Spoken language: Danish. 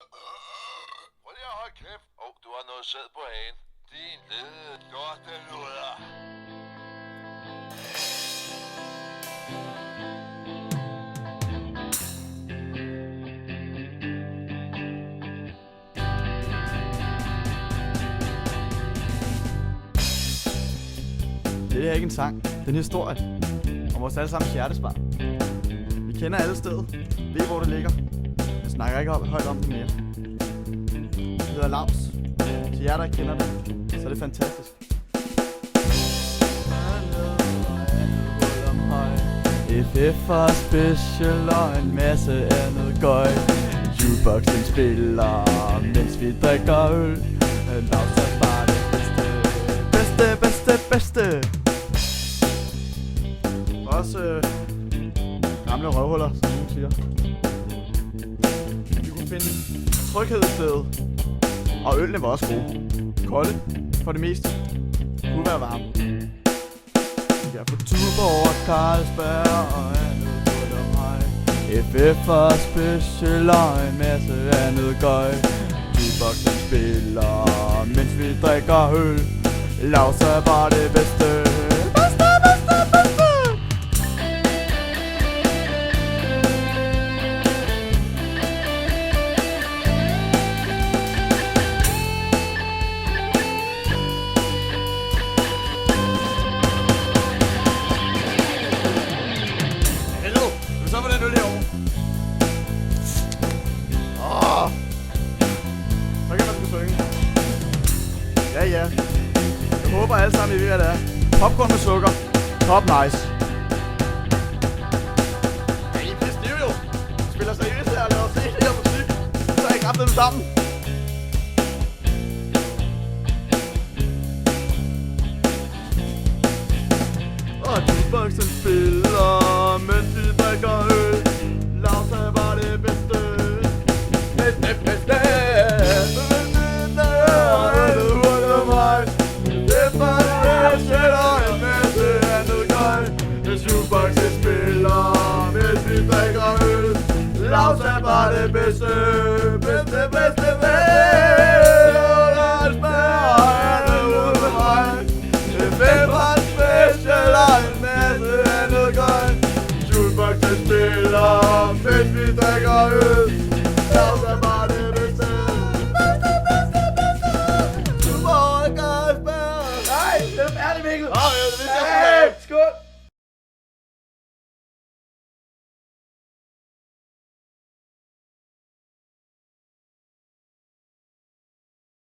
Prøv lige at holde kæft. Du har noget sæd på hagen. Din lede lorteluder. Det er ikke en sang, det er en historie om vores allesammens hjertesbarn. Vi kender alle stedet, ved hvor det ligger. Jeg snakker ikke højt om det mere. Det hedder Laus. Til jer, der ikke kender det, så er det fantastisk. FF og special og en masse andet gøj. Jukeboxen spiller, mens vi drikker øl. Laus er bare det bedste. Også gamle røvhuller, som nogen siger. Vi kunne finde tryghed i stedet. Og ølene var også gode. Kolde, for det meste. Kunne være varme. Jeg er på tur over Carlsberg og andet godt om mig. FF og special og en masse andet gøj. Jukeboxen spiller, mens vi drikker øl. Laus er bare det bedste. Hello, du så på den øl herovre. Så kan man sgu synge. Ja. Jeg håber alle sammen, I ved, hvad det er. Popcorn med sukker. Top nice. Ja, I bliver stive jo. I spiller seriøst her og laver se det her musik. Så har I kraft dem sammen. Og jukeboxen spiller, mens vi drikker øl. Laus er bare det bedste.